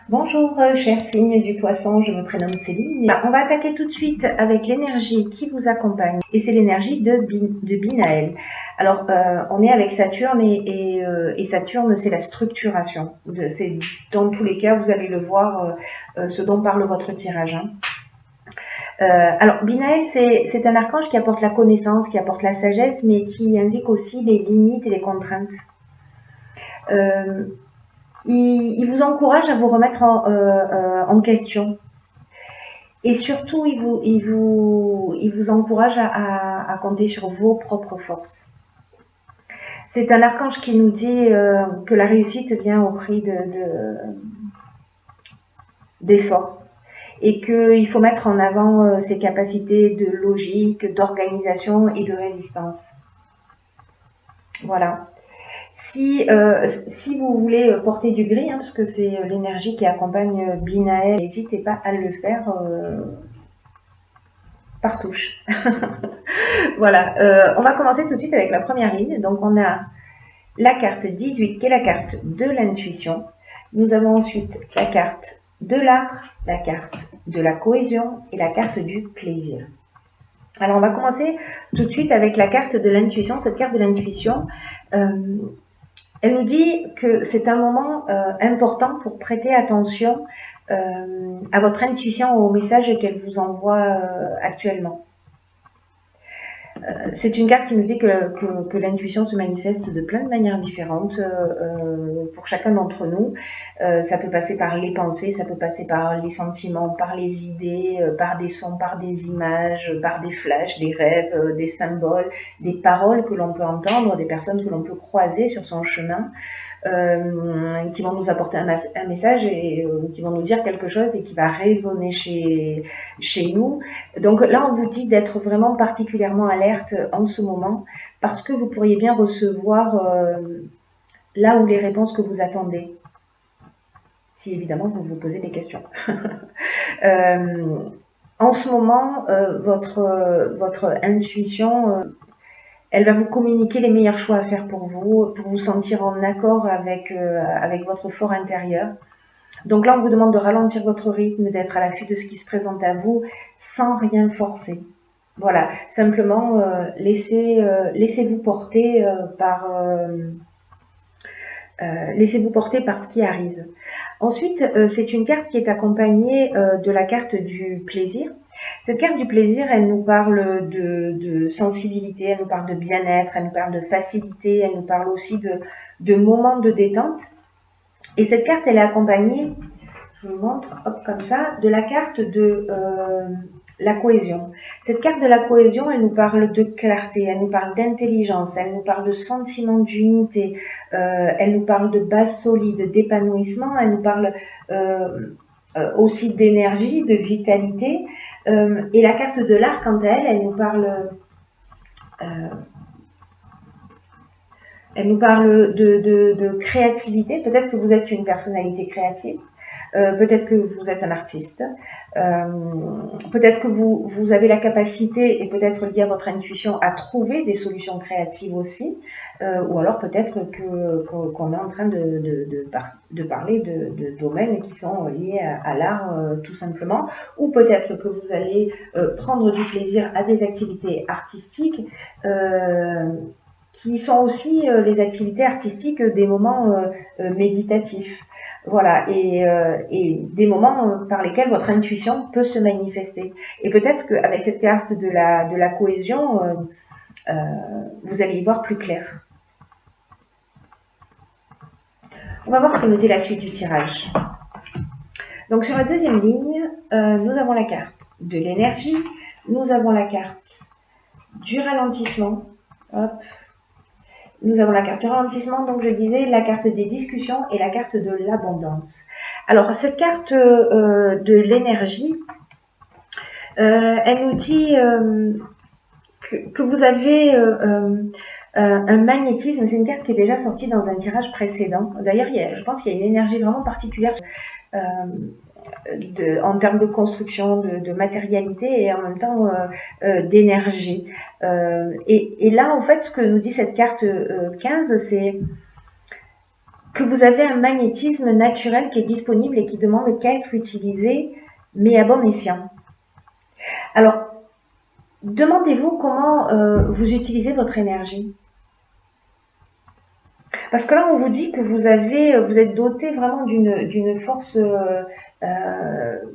Bonjour, chers signes du poisson, je me prénomme Céline. On va attaquer tout de suite avec l'énergie qui vous accompagne, et c'est l'énergie de Binaël. Alors, on est avec Saturne, et Saturne, c'est la structuration. C'est dans tous les cas, vous allez le voir, ce dont parle votre tirage. Alors, Binaël, c'est un archange qui apporte la connaissance, qui apporte la sagesse, mais qui indique aussi les limites et les contraintes. Il vous encourage à vous remettre en question. Et surtout, il vous encourage à compter sur vos propres forces. C'est un archange qui nous dit que la réussite vient au prix d'efforts. Et qu'il faut mettre en avant ses capacités de logique, d'organisation et de résistance. Voilà. Si vous voulez porter du gris, parce que c'est l'énergie qui accompagne Binaël, n'hésitez pas à le faire par touche. Voilà, on va commencer tout de suite avec la première ligne. Donc on a la carte 18 qui est la carte de l'intuition. Nous avons ensuite la carte de l'art, la carte de la cohésion et la carte du plaisir. Alors on va commencer tout de suite avec la carte de l'intuition. Cette carte de l'intuition, elle nous dit que c'est un moment important pour prêter attention à votre intuition, au message qu'elle vous envoie actuellement. C'est une carte qui nous dit que l'intuition se manifeste de plein de manières différentes pour chacun d'entre nous. Ça peut passer par les pensées, ça peut passer par les sentiments, par les idées, par des sons, par des images, par des flashs, des rêves, des symboles, des paroles que l'on peut entendre, des personnes que l'on peut croiser sur son chemin. Qui vont nous apporter un message et qui vont nous dire quelque chose et qui va résonner chez nous. Donc là, on vous dit d'être vraiment particulièrement alerte en ce moment parce que vous pourriez bien recevoir là où les réponses que vous attendez. Si évidemment vous vous posez des questions. En ce moment, votre intuition... elle va vous communiquer les meilleurs choix à faire pour vous sentir en accord avec votre fort intérieur. Donc là, on vous demande de ralentir votre rythme, d'être à l'affût de ce qui se présente à vous, sans rien forcer. Voilà, simplement laissez-vous porter laissez-vous porter par ce qui arrive. Ensuite, c'est une carte qui est accompagnée de la carte du plaisir. Cette carte du plaisir, elle nous parle de sensibilité, elle nous parle de bien-être, elle nous parle de facilité, elle nous parle aussi de moments de détente. Et cette carte, elle est accompagnée, je vous montre, hop, comme ça, de la carte de la cohésion. Cette carte de la cohésion, elle nous parle de clarté, elle nous parle d'intelligence, elle nous parle de sentiment d'unité, elle nous parle de base solide, d'épanouissement, elle nous parle aussi d'énergie, de vitalité. Et la carte de l'art, quant à elle, elle nous parle de créativité. Peut-être que vous êtes une personnalité créative. Peut-être que vous êtes un artiste, peut-être que vous avez la capacité, et peut-être lié à votre intuition, à trouver des solutions créatives aussi, ou alors peut-être qu'on est en train de parler de domaines qui sont liés à l'art tout simplement, ou peut-être que vous allez prendre du plaisir à des activités artistiques, qui sont aussi les activités artistiques des moments méditatifs. Voilà, et des moments par lesquels votre intuition peut se manifester. Et peut-être qu'avec cette carte de la cohésion, vous allez y voir plus clair. On va voir ce que nous dit la suite du tirage. Donc sur la deuxième ligne, nous avons la carte de l'énergie, nous avons la carte du ralentissement. Hop. Nous avons la carte du ralentissement, donc je disais la carte des discussions et la carte de l'abondance. Alors cette carte de l'énergie, elle nous dit que vous avez un magnétisme. C'est une carte qui est déjà sortie dans un tirage précédent. D'ailleurs, je pense qu'il y a une énergie vraiment particulière en termes de construction, de matérialité et en même temps d'énergie. Et là, en fait, ce que nous dit cette carte 15, c'est que vous avez un magnétisme naturel qui est disponible et qui demande qu'à être utilisé, mais à bon escient. Alors, demandez-vous comment vous utilisez votre énergie. Parce que là, on vous dit que vous êtes doté vraiment d'une force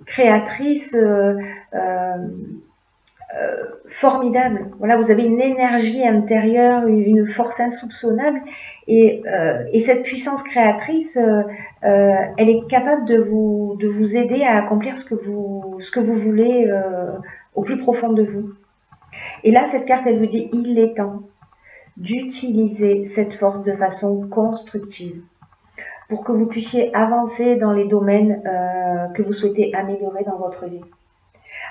créatrice formidable. Voilà, vous avez une énergie intérieure, une force insoupçonnable, et cette puissance créatrice, elle est capable de vous aider à accomplir ce que vous voulez au plus profond de vous. Et là, cette carte, elle vous dit, il est temps d'utiliser cette force de façon constructive pour que vous puissiez avancer dans les domaines que vous souhaitez améliorer dans votre vie.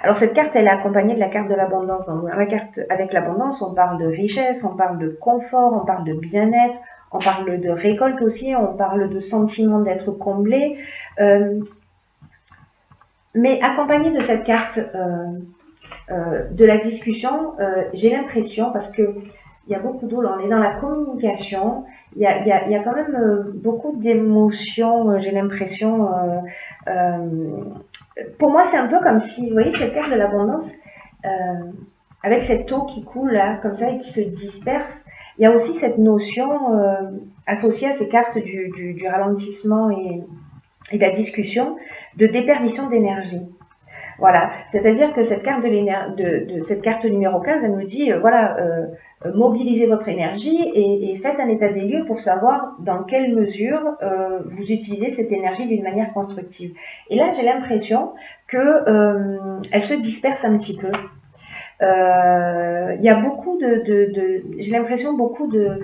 Alors cette carte, elle est accompagnée de la carte de l'abondance. Dans la carte avec l'abondance, on parle de richesse, on parle de confort, on parle de bien-être, on parle de récolte aussi, on parle de sentiment d'être comblé. Mais accompagnée de cette carte de la discussion, j'ai l'impression, parce que il y a beaucoup d'eau, on est dans la communication, il y a quand même beaucoup d'émotions, j'ai l'impression. Pour moi, c'est un peu comme si, vous voyez, cette carte de l'abondance, avec cette eau qui coule là, comme ça, et qui se disperse, il y a aussi cette notion associée à ces cartes du ralentissement et de la discussion, de déperdition d'énergie. Voilà, c'est-à-dire que cette carte cette carte numéro 15, elle nous dit, voilà, mobilisez votre énergie et faites un état des lieux pour savoir dans quelle mesure vous utilisez cette énergie d'une manière constructive. Et là, j'ai l'impression que elle se disperse un petit peu. Il y a beaucoup j'ai l'impression beaucoup de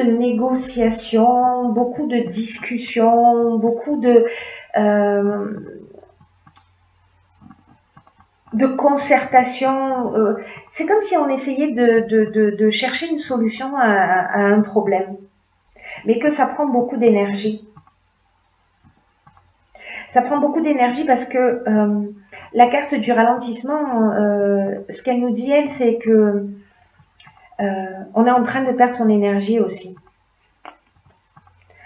négociations, beaucoup de discussions, beaucoup de concertation. C'est comme si on essayait de chercher une solution à un problème, mais que ça prend beaucoup d'énergie. Ça prend beaucoup d'énergie parce que la carte du ralentissement, ce qu'elle nous dit, elle, c'est que on est en train de perdre son énergie aussi.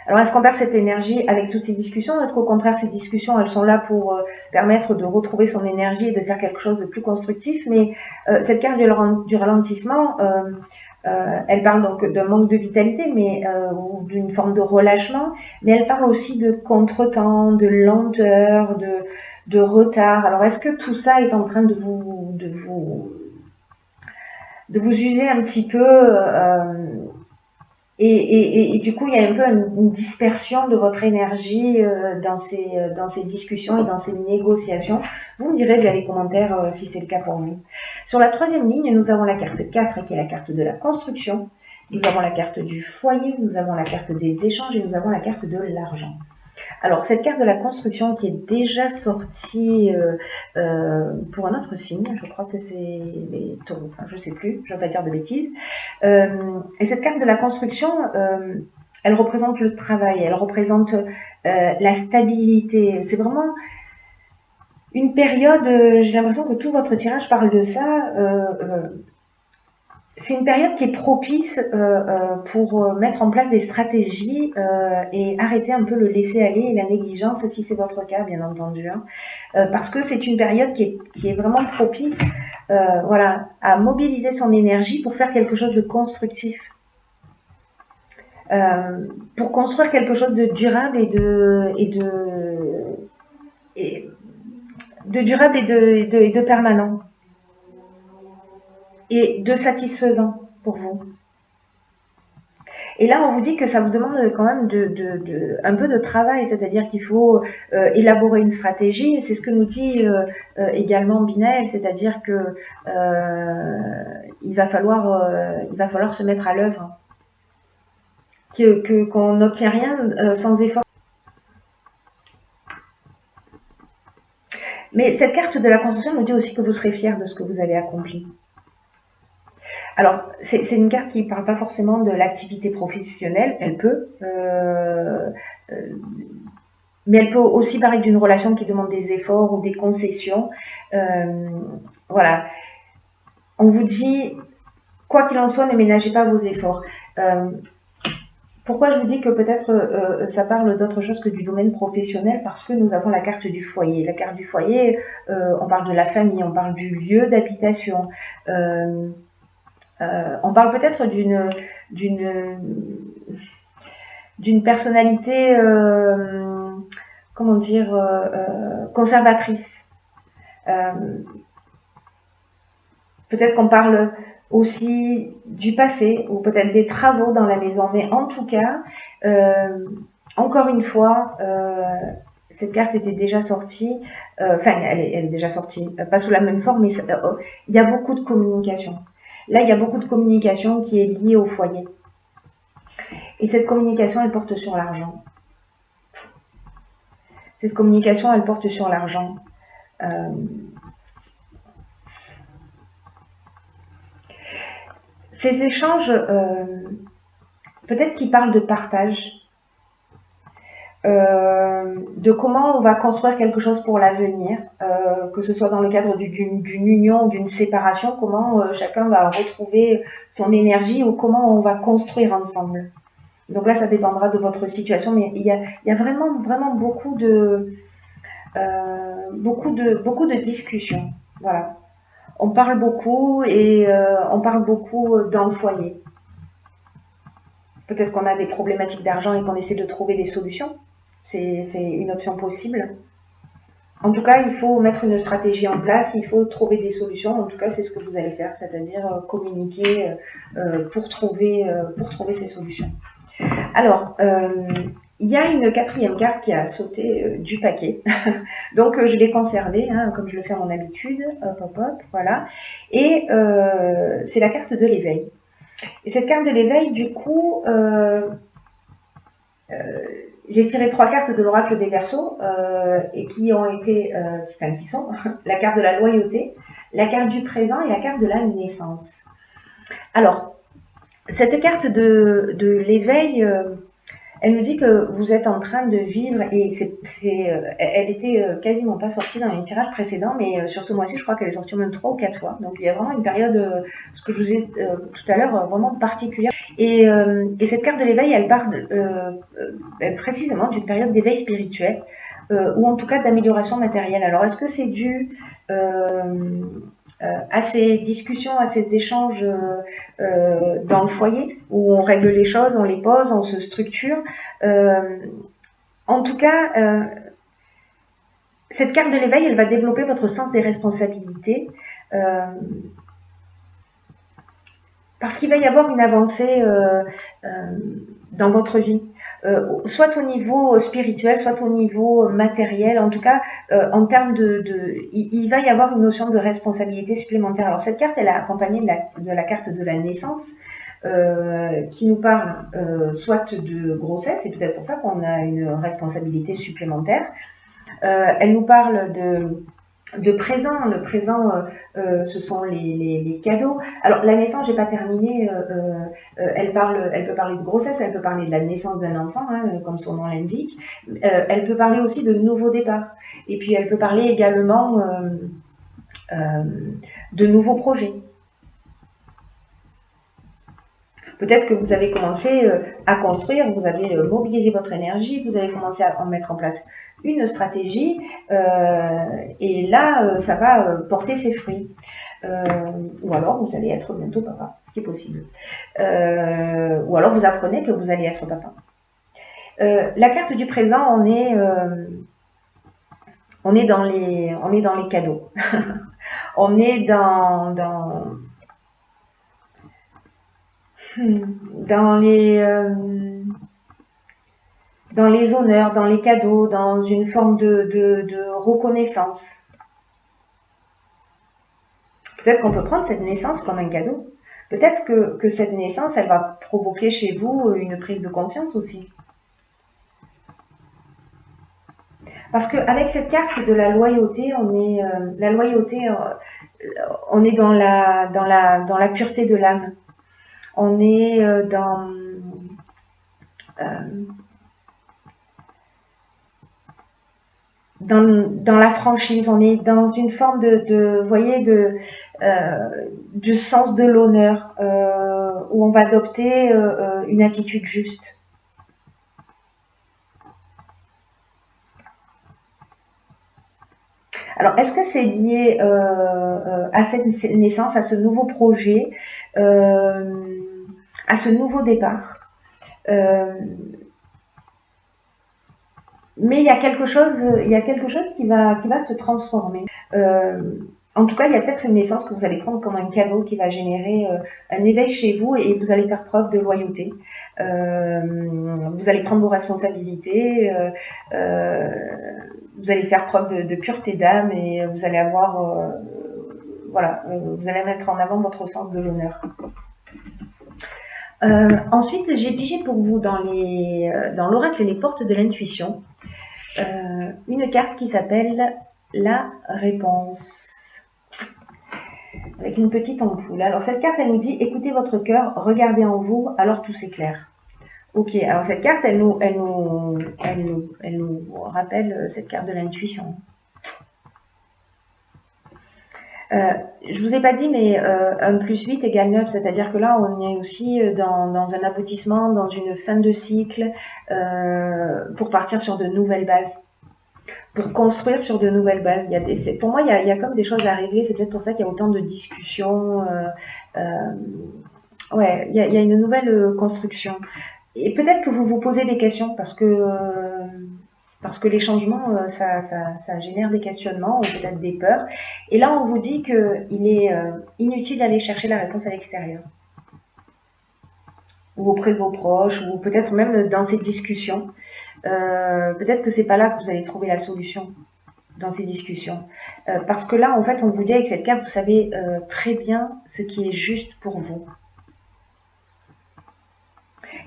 Alors, est-ce qu'on perd cette énergie avec toutes ces discussions? Est-ce qu'au contraire, ces discussions, elles sont là pour permettre de retrouver son énergie et de faire quelque chose de plus constructif? Mais cette carte du ralentissement, elle parle donc d'un manque de vitalité, mais ou d'une forme de relâchement, mais elle parle aussi de contretemps, de lenteur, de retard. Alors, est-ce que tout ça est en train de vous user un petit peu et du coup, il y a un peu une dispersion de votre énergie dans ces discussions et dans ces négociations. Vous me direz via les commentaires si c'est le cas pour vous. Sur la troisième ligne, nous avons la carte 4 qui est la carte de la construction. Nous avons la carte du foyer, nous avons la carte des échanges et nous avons la carte de l'argent. Alors, cette carte de la construction qui est déjà sortie pour un autre signe, je crois que c'est les taureaux, enfin, je ne sais plus, je ne vais pas dire de bêtises. Et cette carte de la construction, elle représente le travail, elle représente la stabilité. C'est vraiment une période, j'ai l'impression que tout votre tirage parle de ça. C'est une période qui est propice pour mettre en place des stratégies et arrêter un peu le laisser-aller et la négligence, si c'est votre cas, bien entendu. Hein. Parce que c'est une période qui est vraiment propice voilà, à mobiliser son énergie pour faire quelque chose de constructif. Pour construire quelque chose de durable et de permanent. Et de satisfaisant pour vous. Et là, on vous dit que ça vous demande quand même un peu de travail, c'est-à-dire qu'il faut élaborer une stratégie. C'est ce que nous dit également Binaël, c'est-à-dire que il va falloir se mettre à l'œuvre, qu'on n'obtient rien sans effort. Mais cette carte de la construction nous dit aussi que vous serez fiers de ce que vous avez accompli. Alors, c'est une carte qui ne parle pas forcément de l'activité professionnelle, elle peut, mais elle peut aussi parler d'une relation qui demande des efforts ou des concessions. Voilà, on vous dit, quoi qu'il en soit, ne ménagez pas vos efforts. Pourquoi je vous dis que peut-être ça parle d'autre chose que du domaine professionnel? Parce que nous avons la carte du foyer. La carte du foyer, on parle de la famille, on parle du lieu d'habitation. On parle peut-être d'une personnalité, comment dire, conservatrice. Peut-être qu'on parle aussi du passé ou peut-être des travaux dans la maison, mais en tout cas, encore une fois, cette carte était déjà sortie, enfin elle est déjà sortie, pas sous la même forme, mais il y a beaucoup de communication. Là, il y a beaucoup de communication qui est liée au foyer. Et cette communication, elle porte sur l'argent. Cette communication, elle porte sur l'argent. Ces échanges, peut-être qu'ils parlent de partage, de comment on va construire quelque chose pour l'avenir, que ce soit dans le cadre d'une union ou d'une séparation, comment chacun va retrouver son énergie ou comment on va construire ensemble. Donc là, ça dépendra de votre situation, mais il y a vraiment, vraiment beaucoup de discussions. Voilà. On parle beaucoup et on parle beaucoup dans le foyer. Peut-être qu'on a des problématiques d'argent et qu'on essaie de trouver des solutions. C'est une option possible. En tout cas, il faut mettre une stratégie en place, il faut trouver des solutions. En tout cas, c'est ce que vous allez faire, c'est-à-dire communiquer pour trouver ces solutions. Alors, il y a une quatrième carte qui a sauté du paquet. Donc, je l'ai conservée, hein, comme je le fais à mon habitude. Hop, hop, hop, voilà. Et c'est la carte de l'éveil. Et cette carte de l'éveil, du coup, j'ai tiré 3 cartes de l'oracle des Verseaux et qui ont été, qui sont la carte de la loyauté, la carte du présent et la carte de la naissance. Alors, cette carte de l'éveil, elle nous dit que vous êtes en train de vivre, et elle était quasiment pas sortie dans les tirages précédents, mais sur ce mois-ci, je crois qu'elle est sortie même 3 ou 4 fois. Donc il y a vraiment une période, ce que je vous ai tout à l'heure, vraiment particulière. Et cette carte de l'éveil, elle parle précisément d'une période d'éveil spirituel, ou en tout cas d'amélioration matérielle. Alors est-ce que c'est dû à ces discussions, à ces échanges dans le foyer, où on règle les choses, on les pose, on se structure. En tout cas, cette carte de l'éveil, elle va développer votre sens des responsabilités, parce qu'il va y avoir une avancée dans votre vie. Soit au niveau spirituel, soit au niveau matériel, en tout cas, en termes il va y avoir une notion de responsabilité supplémentaire. Alors cette carte, elle est accompagnée de la carte de la naissance, qui nous parle soit de grossesse, et peut-être pour ça qu'on a une responsabilité supplémentaire. Elle nous parle de présent. Le présent, ce sont les cadeaux. Alors la naissance, j'ai pas terminé. Elle peut parler de grossesse, elle peut parler de la naissance d'un enfant, hein, comme son nom l'indique. Elle peut parler aussi de nouveaux départs. Et puis elle peut parler également de nouveaux projets. Peut-être que vous avez commencé à construire, vous avez mobilisé votre énergie, vous avez commencé à mettre en place une stratégie, et là, ça va porter ses fruits. Ou alors, vous allez être bientôt papa, ce qui est possible. Ou alors, vous apprenez que vous allez être papa. La carte du présent, on est dans les cadeaux. On est dans les honneurs, dans les cadeaux, dans une forme de reconnaissance. Peut-être qu'on peut prendre cette naissance comme un cadeau. Peut-être que cette naissance, elle va provoquer chez vous une prise de conscience aussi. Parce qu'avec cette carte de la loyauté, on est dans la pureté de l'âme. On est dans la franchise, on est dans une forme vous voyez, de sens de l'honneur, où on va adopter une attitude juste. Alors, est-ce que c'est lié à cette naissance, à ce nouveau projet, à ce nouveau départ? Mais il y a quelque chose qui va se transformer. En tout cas, il y a peut-être une naissance que vous allez prendre comme un cadeau qui va générer un éveil chez vous et vous allez faire preuve de loyauté. Vous allez prendre vos responsabilités, vous allez faire preuve de pureté d'âme et vous allez avoir, voilà, vous allez mettre en avant votre sens de l'honneur. Ensuite, j'ai pigé pour vous dans l'oracle Les Portes de l'intuition, une carte qui s'appelle la réponse, avec une petite ampoule. Alors cette carte, elle nous dit, écoutez votre cœur, regardez en vous, alors tout s'éclaire. Ok, alors cette carte, elle nous rappelle cette carte de l'intuition. Je vous ai pas dit, mais 1 + 8 = 9, c'est-à-dire que là, on est aussi dans un aboutissement, dans une fin de cycle, pour partir sur de nouvelles bases, pour construire sur de nouvelles bases. Pour moi, il y a comme des choses à régler, c'est peut-être pour ça qu'il y a autant de discussions. Ouais, il y a une nouvelle construction. Et peut-être que vous vous posez des questions, parce que les changements, ça génère des questionnements ou peut-être des peurs. Et là, on vous dit qu'il est inutile d'aller chercher la réponse à l'extérieur, ou auprès de vos proches, ou peut-être même dans ces discussions. Peut-être que c'est pas là que vous allez trouver la solution dans ces discussions. Parce que là, en fait, on vous dit avec cette carte, vous savez très bien ce qui est juste pour vous.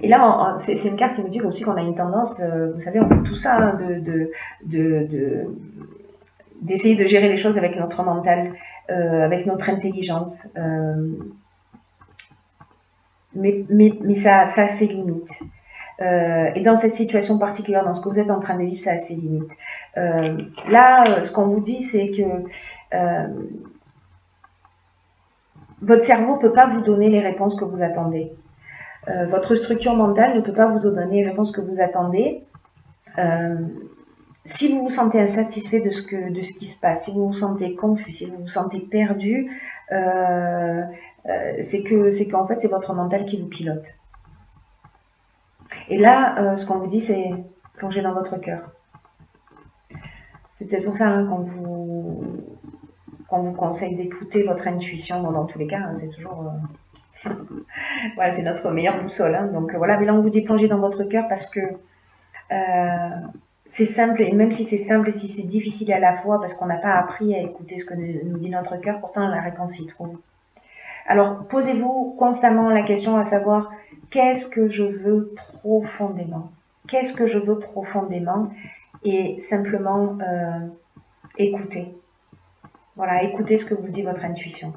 Et là, c'est une carte qui nous dit aussi qu'on a une tendance, vous savez, on fait tout ça, hein, d'essayer de gérer les choses avec notre mental, avec notre intelligence. Mais ça a ses limites. Et dans cette situation particulière, dans ce que vous êtes en train de vivre, ça a ses limites. Là, ce qu'on vous dit, c'est que votre cerveau ne peut pas vous donner les réponses que vous attendez. Votre structure mentale ne peut pas vous donner les réponses que vous attendez. Si vous vous sentez insatisfait de ce qui se passe, si vous vous sentez confus, si vous vous sentez perdu, c'est qu'en fait, c'est votre mental qui vous pilote. Et là, ce qu'on vous dit, c'est plonger dans votre cœur. C'est peut-être pour ça hein, qu'on vous conseille d'écouter votre intuition. Bon, dans tous les cas, hein, c'est toujours... voilà, c'est notre meilleure boussole. Hein, donc voilà, mais là, on vous dit plonger dans votre cœur parce que c'est simple, et même si c'est simple et si c'est difficile à la fois, parce qu'on n'a pas appris à écouter ce que nous dit notre cœur, pourtant la réponse s'y trouve. Alors, posez-vous constamment la question à savoir, qu'est-ce que je veux profondément? Qu'est-ce que je veux profondément? Et simplement écouter. Voilà, écoutez ce que vous dit votre intuition.